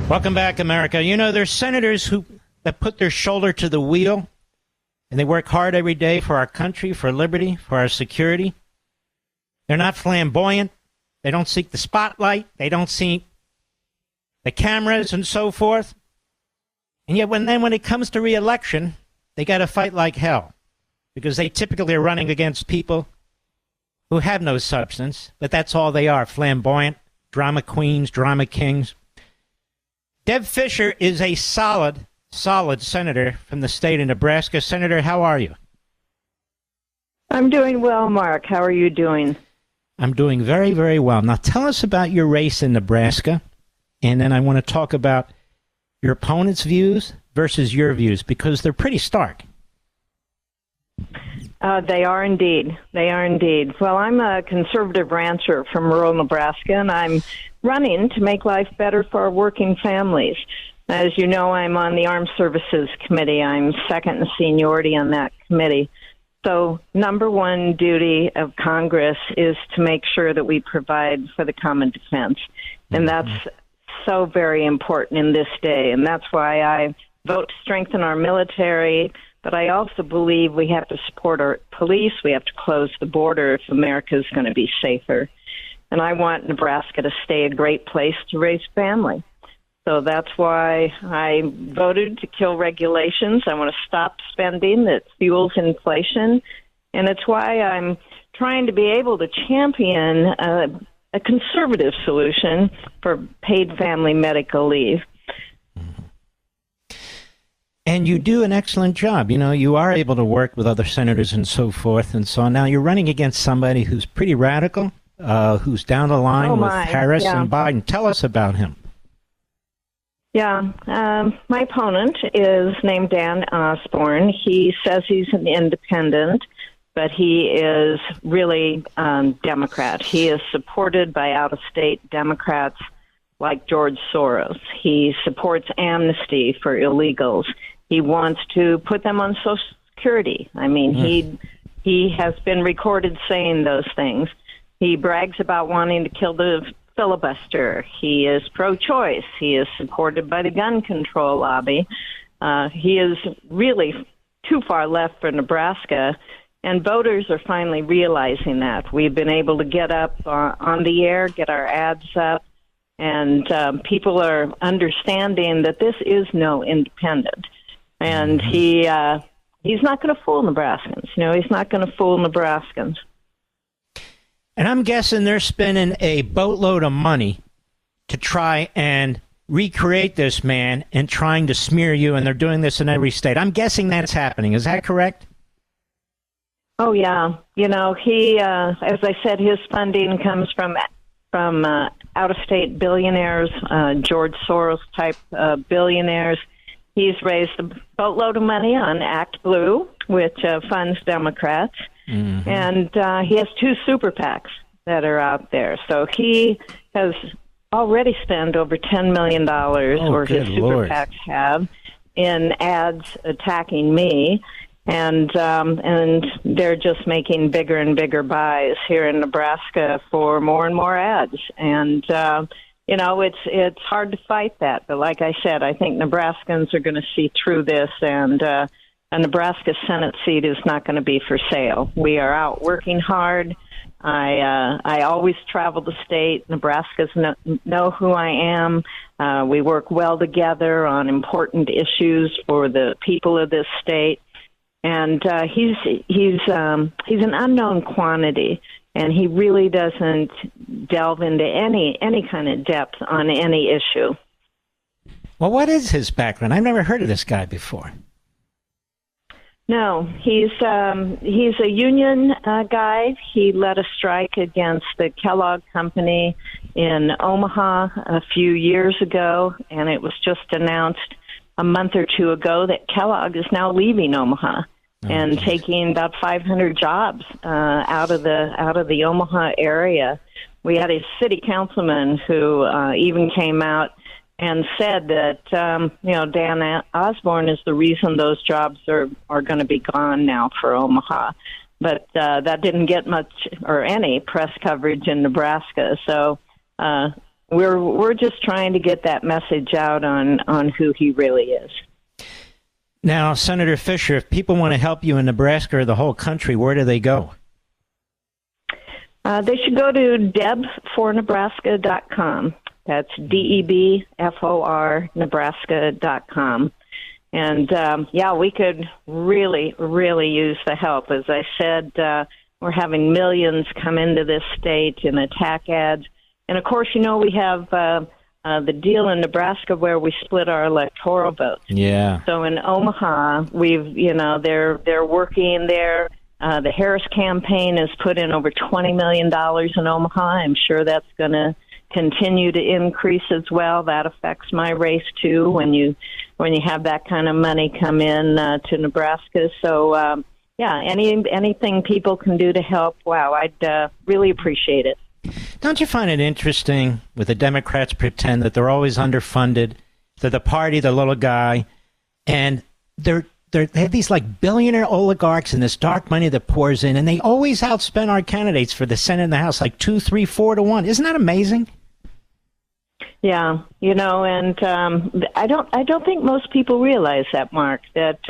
Welcome back, America. You know, there's senators that put their shoulder to the wheel, and they work hard every day for our country, for liberty, for our security. They're not flamboyant. They don't seek the spotlight. They don't seek the cameras and so forth. And yet when it comes to reelection, they got to fight like hell, because they typically are running against people who have no substance, but that's all they are, flamboyant, drama queens, drama kings. Deb Fischer is a solid senator from the state of Nebraska. Senator, how are you? I'm doing well, Mark. How are you doing? I'm doing very, very well. Now, tell us about your race in Nebraska, and then I want to talk about your opponent's views versus your views, because they're pretty stark. They are indeed. They are indeed. Well, I'm a conservative rancher from rural Nebraska, and I'm running to make life better for our working families. As you know, I'm on the Armed Services Committee. I'm second in seniority on that committee. So number one duty of Congress is to make sure that we provide for the common defense. And that's so very important in this day. And that's why I vote to strengthen our military. But I also believe we have to support our police. We have to close the border if America is going to be safer. And I want Nebraska to stay a great place to raise family. So that's why I voted to kill regulations. I want to stop spending that fuels inflation. And it's why I'm trying to be able to champion a conservative solution for paid family medical leave. And you do an excellent job. You know, you are able to work with other senators and so forth and so on. Now you're running against somebody who's pretty radical, who's down the line with Harris and Biden. Tell us about him. Yeah, my opponent is named Dan Osborne. He says he's an independent, but he is really Democrat. He is supported by out-of-state Democrats like George Soros. He supports amnesty for illegals. He wants to put them on Social Security. I mean, he has been recorded saying those things. He brags about wanting to kill the filibuster. He is pro-choice. He is supported by the gun control lobby. He is really too far left for Nebraska, and voters are finally realizing that. We've been able to get up on the air, get our ads up, and people are understanding that this is no independent. And he's not going to fool Nebraskans. You know, he's not going to fool Nebraskans. And I'm guessing they're spending a boatload of money to try and recreate this man and trying to smear you, and they're doing this in every state. I'm guessing that's happening. Is that correct? Oh, yeah. You know, he, as I said, his funding comes from out-of-state billionaires, George Soros-type billionaires. He's raised a boatload of money on Act Blue, which funds Democrats. Mm-hmm. And he has two super PACs that are out there. So he has already spent over $10 million, or his super PACs have, in ads attacking me. And they're just making bigger and bigger buys here in Nebraska for more and more ads. And, you know, it's hard to fight that. But like I said, I think Nebraskans are going to see through this, and a Nebraska Senate seat is not going to be for sale. We are out working hard. I always travel the state. Nebraskans know who I am. We work well together on important issues for the people of this state. And he's an unknown quantity, and he really doesn't delve into any kind of depth on any issue. Well, what is his background? I've never heard of this guy before. No, he's a union guy. He led a strike against the Kellogg Company in Omaha a few years ago, and it was just announced a month or two ago that Kellogg is now leaving Omaha and taking about 500 jobs out of the Omaha area. We had a city councilman who even came out and said that Dan Osborne is the reason those jobs are going to be gone now for Omaha. But that didn't get much or any press coverage in Nebraska. So we're just trying to get that message out on who he really is. Now, Senator Fischer, if people want to help you in Nebraska or the whole country, where do they go? They should go to debfornebraska.com. That's DEBFOR Nebraska.com. And, we could really, really use the help. As I said, we're having millions come into this state in attack ads. And, of course, we have the deal in Nebraska where we split our electoral votes. Yeah. So in Omaha, they're working there. The Harris campaign has put in over $20 million in Omaha. I'm sure that's going to continue to increase as well. That affects my race too when you have that kind of money come in to Nebraska. So anything people can do to help, wow, I'd really appreciate it. Don't you find it interesting with the Democrats pretend that they're always underfunded, they're the party, the little guy, and they have these like billionaire oligarchs and this dark money that pours in, and they always outspend our candidates for the Senate and the House like 2, 3, 4 to 1. Isn't that amazing? Yeah, and I don't think most people realize that, Mark, that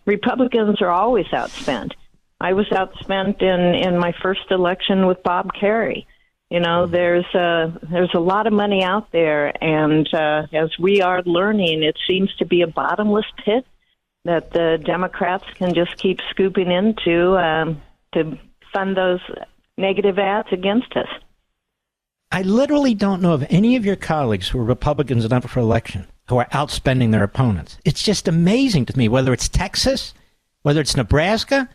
Republicans are always outspent. I was outspent in my first election with Bob Kerrey. There's a lot of money out there, and as we are learning, it seems to be a bottomless pit that the Democrats can just keep scooping into to fund those negative ads against us. I literally don't know of any of your colleagues who are Republicans and up for election who are outspending their opponents. It's just amazing to me, whether it's Texas, whether it's Nebraska,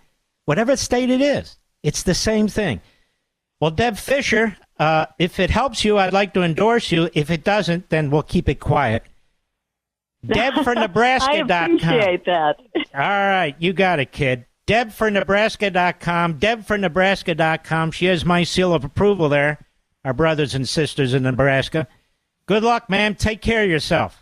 whatever state it is, it's the same thing. Well, Deb Fischer, if it helps you, I'd like to endorse you. If it doesn't, then we'll keep it quiet. DebForNebraska.com. I appreciate that. All right, you got it, kid. DebForNebraska.com. DebForNebraska.com. She has my seal of approval there, our brothers and sisters in Nebraska. Good luck, ma'am. Take care of yourself.